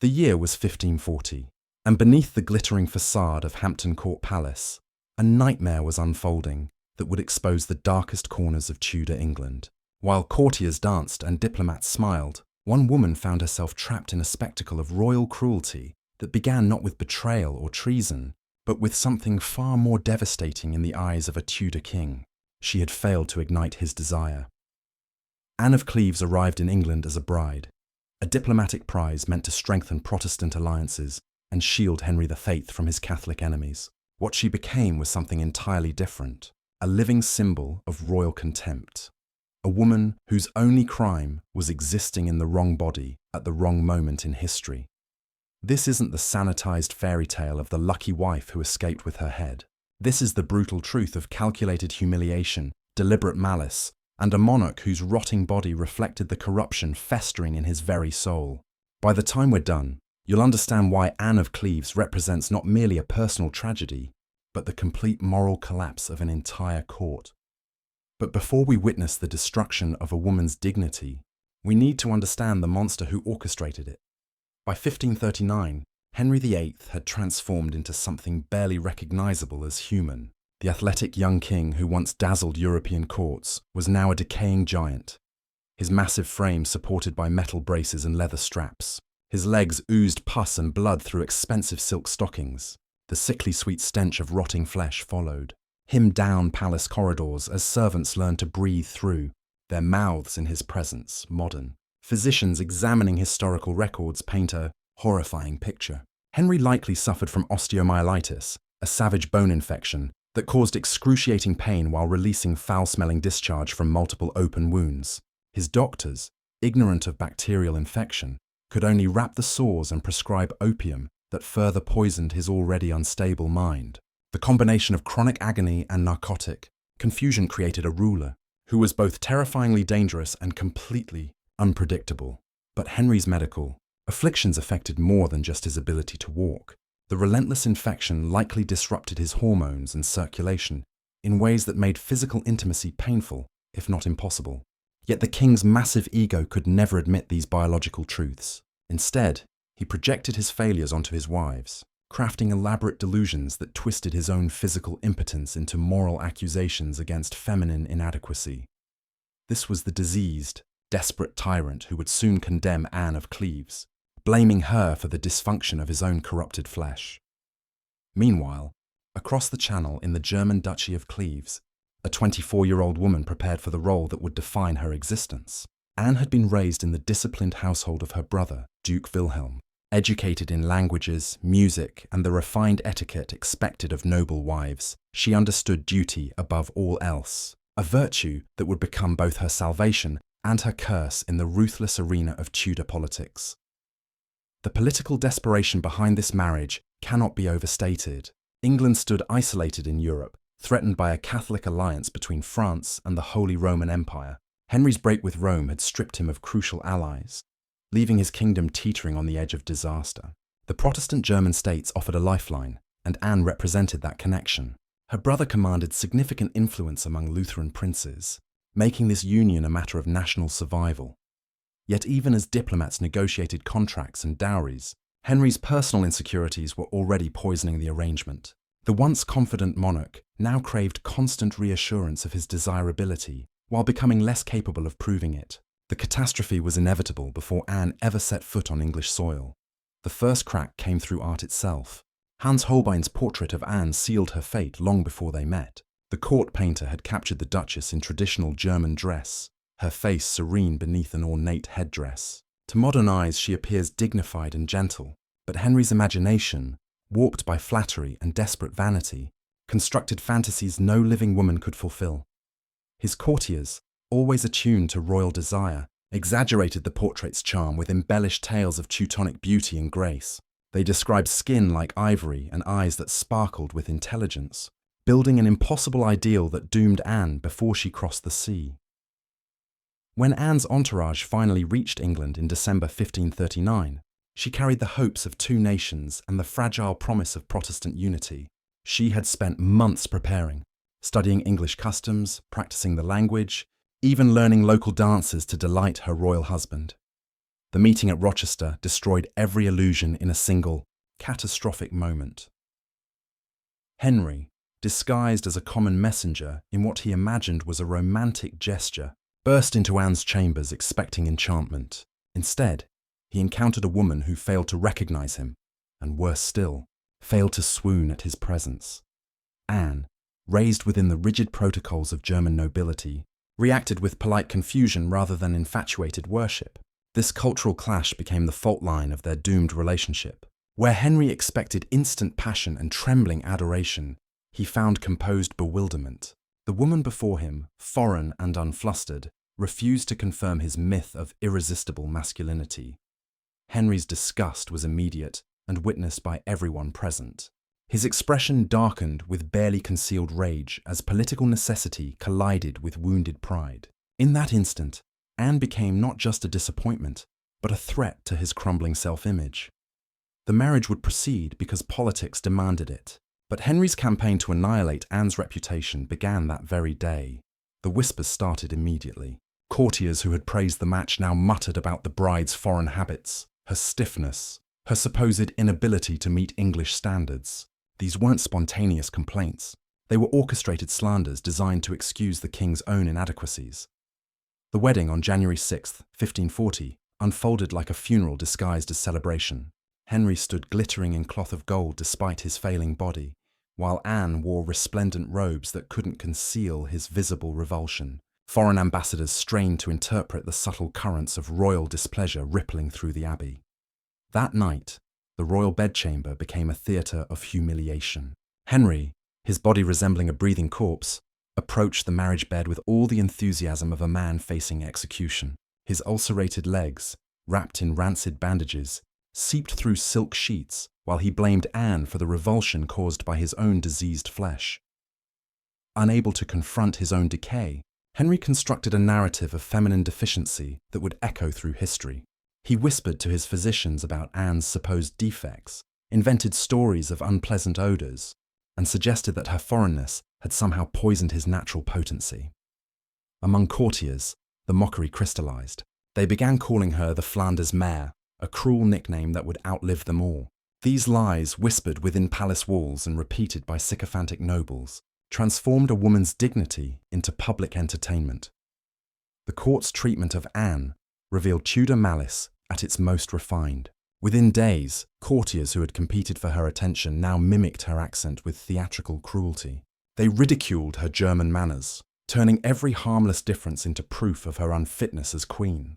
The year was 1540, and beneath the glittering facade of Hampton Court Palace, a nightmare was unfolding that would expose the darkest corners of Tudor England. While courtiers danced and diplomats smiled, one woman found herself trapped in a spectacle of royal cruelty that began not with betrayal or treason, but with something far more devastating in the eyes of a Tudor king. She had failed to ignite his desire. Anne of Cleves arrived in England as a bride, a diplomatic prize meant to strengthen Protestant alliances and shield Henry VIII from his Catholic enemies. What she became was something entirely different, a living symbol of royal contempt. A woman whose only crime was existing in the wrong body at the wrong moment in history. This isn't the sanitized fairy tale of the lucky wife who escaped with her head. This is the brutal truth of calculated humiliation, deliberate malice, and a monarch whose rotting body reflected the corruption festering in his very soul. By the time we're done, you'll understand why Anne of Cleves represents not merely a personal tragedy, but the complete moral collapse of an entire court. But before we witness the destruction of a woman's dignity, we need to understand the monster who orchestrated it. By 1539, Henry VIII had transformed into something barely recognizable as human. The athletic young king who once dazzled European courts was now a decaying giant, his massive frame supported by metal braces and leather straps. His legs oozed pus and blood through expensive silk stockings. The sickly sweet stench of rotting flesh followed him down palace corridors as servants learned to breathe through their mouths in his presence, modern. Physicians examining historical records paint a horrifying picture. Henry likely suffered from osteomyelitis, a savage bone infection that caused excruciating pain while releasing foul-smelling discharge from multiple open wounds. His doctors, ignorant of bacterial infection, could only wrap the sores and prescribe opium that further poisoned his already unstable mind. The combination of chronic agony and narcotic confusion created a ruler who was both terrifyingly dangerous and completely unpredictable. But Henry's medical afflictions affected more than just his ability to walk. The relentless infection likely disrupted his hormones and circulation in ways that made physical intimacy painful, if not impossible. Yet the king's massive ego could never admit these biological truths. Instead, he projected his failures onto his wives, crafting elaborate delusions that twisted his own physical impotence into moral accusations against feminine inadequacy. This was the diseased, desperate tyrant who would soon condemn Anne of Cleves, blaming her for the dysfunction of his own corrupted flesh. Meanwhile, across the channel in the German Duchy of Cleves, a 24-year-old woman prepared for the role that would define her existence. Anne had been raised in the disciplined household of her brother, Duke Wilhelm, educated in languages, music, and the refined etiquette expected of noble wives. She understood duty above all else, a virtue that would become both her salvation and her curse in the ruthless arena of Tudor politics. The political desperation behind this marriage cannot be overstated. England stood isolated in Europe, threatened by a Catholic alliance between France and the Holy Roman Empire. Henry's break with Rome had stripped him of crucial allies, leaving his kingdom teetering on the edge of disaster. The Protestant German states offered a lifeline, and Anne represented that connection. Her brother commanded significant influence among Lutheran princes, making this union a matter of national survival. Yet even as diplomats negotiated contracts and dowries, Henry's personal insecurities were already poisoning the arrangement. The once confident monarch now craved constant reassurance of his desirability, while becoming less capable of proving it. The catastrophe was inevitable before Anne ever set foot on English soil. The first crack came through art itself. Hans Holbein's portrait of Anne sealed her fate long before they met. The court painter had captured the Duchess in traditional German dress, her face serene beneath an ornate headdress. To modern eyes, she appears dignified and gentle, but Henry's imagination, warped by flattery and desperate vanity, constructed fantasies no living woman could fulfill. His courtiers, always attuned to royal desire, exaggerated the portrait's charm with embellished tales of Teutonic beauty and grace. They described skin like ivory and eyes that sparkled with intelligence, building an impossible ideal that doomed Anne before she crossed the sea. When Anne's entourage finally reached England in December 1539, she carried the hopes of two nations and the fragile promise of Protestant unity. She had spent months preparing, studying English customs, practicing the language, even learning local dances to delight her royal husband. The meeting at Rochester destroyed every illusion in a single, catastrophic moment. Henry, disguised as a common messenger in what he imagined was a romantic gesture, burst into Anne's chambers expecting enchantment. Instead, he encountered a woman who failed to recognize him, and worse still, failed to swoon at his presence. Anne, raised within the rigid protocols of German nobility, reacted with polite confusion rather than infatuated worship. This cultural clash became the fault line of their doomed relationship. Where Henry expected instant passion and trembling adoration, he found composed bewilderment. The woman before him, foreign and unflustered, refused to confirm his myth of irresistible masculinity. Henry's disgust was immediate and witnessed by everyone present. His expression darkened with barely concealed rage as political necessity collided with wounded pride. In that instant, Anne became not just a disappointment, but a threat to his crumbling self-image. The marriage would proceed because politics demanded it, but Henry's campaign to annihilate Anne's reputation began that very day. The whispers started immediately. Courtiers who had praised the match now muttered about the bride's foreign habits, her stiffness, her supposed inability to meet English standards. These weren't spontaneous complaints. They were orchestrated slanders designed to excuse the king's own inadequacies. The wedding on January 6, 1540, unfolded like a funeral disguised as celebration. Henry stood glittering in cloth of gold despite his failing body, while Anne wore resplendent robes that couldn't conceal his visible revulsion. Foreign ambassadors strained to interpret the subtle currents of royal displeasure rippling through the abbey. That night, the royal bedchamber became a theatre of humiliation. Henry, his body resembling a breathing corpse, approached the marriage bed with all the enthusiasm of a man facing execution. His ulcerated legs, wrapped in rancid bandages, seeped through silk sheets while he blamed Anne for the revulsion caused by his own diseased flesh. Unable to confront his own decay, Henry constructed a narrative of feminine deficiency that would echo through history. He whispered to his physicians about Anne's supposed defects, invented stories of unpleasant odours, and suggested that her foreignness had somehow poisoned his natural potency. Among courtiers, the mockery crystallized. They began calling her the Flanders mare, a cruel nickname that would outlive them all. These lies, whispered within palace walls and repeated by sycophantic nobles, transformed a woman's dignity into public entertainment. The court's treatment of Anne revealed Tudor malice at its most refined. Within days, courtiers who had competed for her attention now mimicked her accent with theatrical cruelty. They ridiculed her German manners, turning every harmless difference into proof of her unfitness as queen.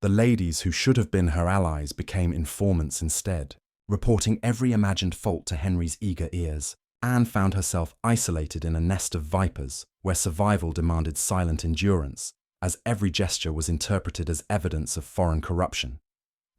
The ladies who should have been her allies became informants instead, reporting every imagined fault to Henry's eager ears. Anne found herself isolated in a nest of vipers, where survival demanded silent endurance, as every gesture was interpreted as evidence of foreign corruption.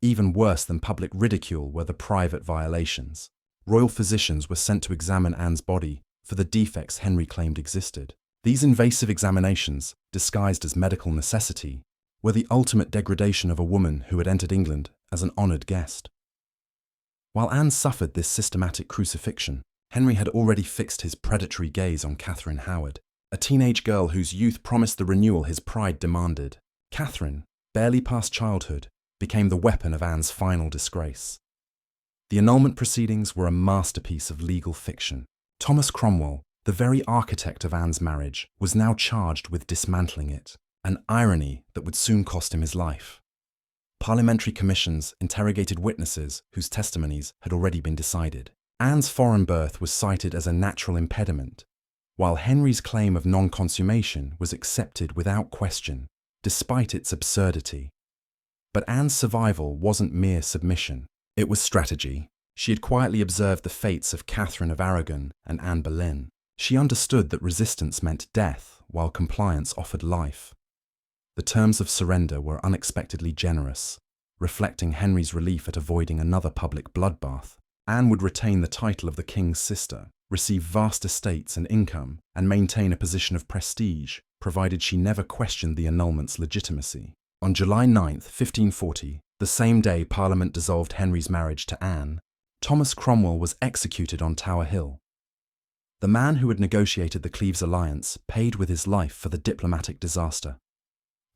Even worse than public ridicule were the private violations. Royal physicians were sent to examine Anne's body for the defects Henry claimed existed. These invasive examinations, disguised as medical necessity, were the ultimate degradation of a woman who had entered England as an honoured guest. While Anne suffered this systematic crucifixion, Henry had already fixed his predatory gaze on Catherine Howard, a teenage girl whose youth promised the renewal his pride demanded. Catherine, barely past childhood, became the weapon of Anne's final disgrace. The annulment proceedings were a masterpiece of legal fiction. Thomas Cromwell, the very architect of Anne's marriage, was now charged with dismantling it, an irony that would soon cost him his life. Parliamentary commissions interrogated witnesses whose testimonies had already been decided. Anne's foreign birth was cited as a natural impediment, while Henry's claim of non-consummation was accepted without question, despite its absurdity. But Anne's survival wasn't mere submission. It was strategy. She had quietly observed the fates of Catherine of Aragon and Anne Boleyn. She understood that resistance meant death, while compliance offered life. The terms of surrender were unexpectedly generous, reflecting Henry's relief at avoiding another public bloodbath. Anne would retain the title of the king's sister, receive vast estates and income, and maintain a position of prestige, provided she never questioned the annulment's legitimacy. On July 9, 1540, the same day Parliament dissolved Henry's marriage to Anne, Thomas Cromwell was executed on Tower Hill. The man who had negotiated the Cleves alliance paid with his life for the diplomatic disaster.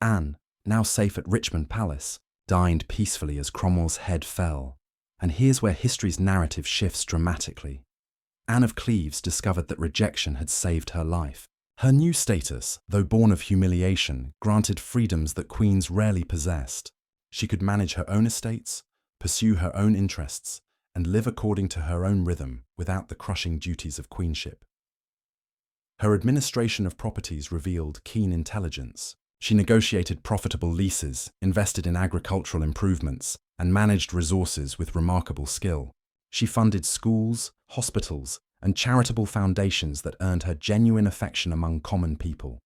Anne, now safe at Richmond Palace, dined peacefully as Cromwell's head fell. And here's where history's narrative shifts dramatically. Anne of Cleves discovered that rejection had saved her life. Her new status, though born of humiliation, granted freedoms that queens rarely possessed. She could manage her own estates, pursue her own interests, and live according to her own rhythm without the crushing duties of queenship. Her administration of properties revealed keen intelligence. She negotiated profitable leases, invested in agricultural improvements, and managed resources with remarkable skill. She funded schools, hospitals, and charitable foundations that earned her genuine affection among common people.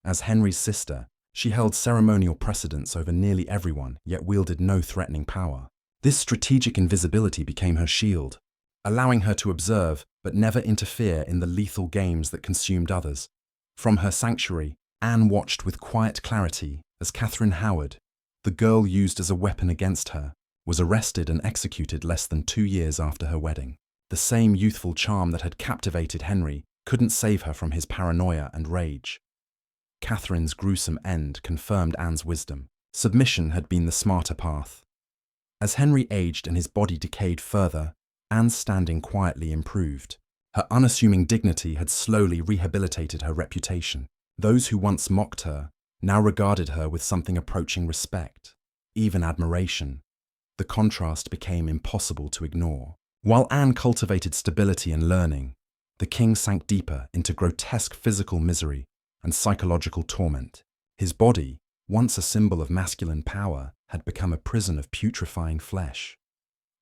As Henry's sister, she held ceremonial precedence over nearly everyone, yet wielded no threatening power. This strategic invisibility became her shield, allowing her to observe but never interfere in the lethal games that consumed others. From her sanctuary, Anne watched with quiet clarity as Catherine Howard, the girl used as a weapon against her, was arrested and executed less than 2 years after her wedding. The same youthful charm that had captivated Henry couldn't save her from his paranoia and rage. Catherine's gruesome end confirmed Anne's wisdom. Submission had been the smarter path. As Henry aged and his body decayed further, Anne's standing quietly improved. Her unassuming dignity had slowly rehabilitated her reputation. Those who once mocked her now regarded her with something approaching respect, even admiration. The contrast became impossible to ignore. While Anne cultivated stability and learning, the king sank deeper into grotesque physical misery and psychological torment. His body, once a symbol of masculine power, had become a prison of putrefying flesh.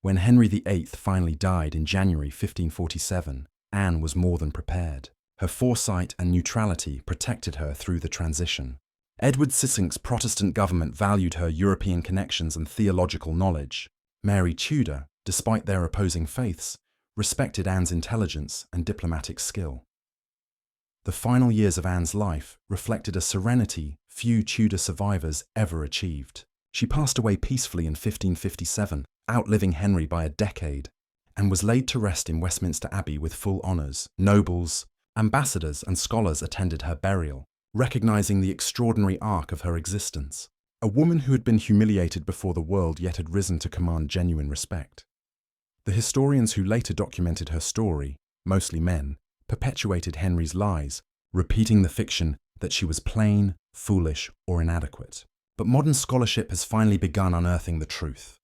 When Henry VIII finally died in January 1547, Anne was more than prepared. Her foresight and neutrality protected her through the transition. Edward VI's Protestant government valued her European connections and theological knowledge. Mary Tudor, despite their opposing faiths, respected Anne's intelligence and diplomatic skill. The final years of Anne's life reflected a serenity few Tudor survivors ever achieved. She passed away peacefully in 1557, outliving Henry by a decade, and was laid to rest in Westminster Abbey with full honours. Nobles, ambassadors and scholars attended her burial, recognizing the extraordinary arc of her existence. A woman who had been humiliated before the world yet had risen to command genuine respect. The historians who later documented her story, mostly men, perpetuated Henry's lies, repeating the fiction that she was plain, foolish, or inadequate. But modern scholarship has finally begun unearthing the truth.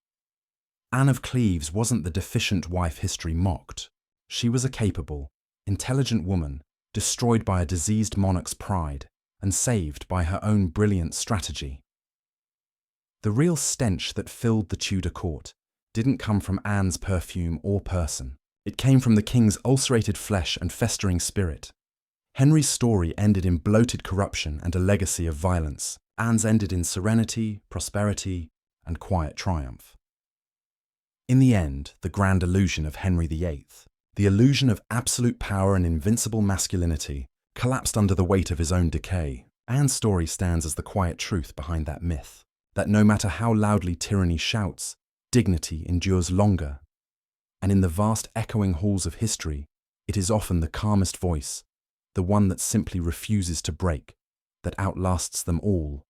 Anne of Cleves wasn't the deficient wife history mocked. She was a capable, intelligent woman, destroyed by a diseased monarch's pride and saved by her own brilliant strategy. The real stench that filled the Tudor court didn't come from Anne's perfume or person. It came from the king's ulcerated flesh and festering spirit. Henry's story ended in bloated corruption and a legacy of violence. Anne's ended in serenity, prosperity, and quiet triumph. In the end, the grand illusion of Henry VIII, the illusion of absolute power and invincible masculinity, collapsed under the weight of his own decay. Anne's story stands as the quiet truth behind that myth, that no matter how loudly tyranny shouts, dignity endures longer. And in the vast echoing halls of history, it is often the calmest voice, the one that simply refuses to break, that outlasts them all.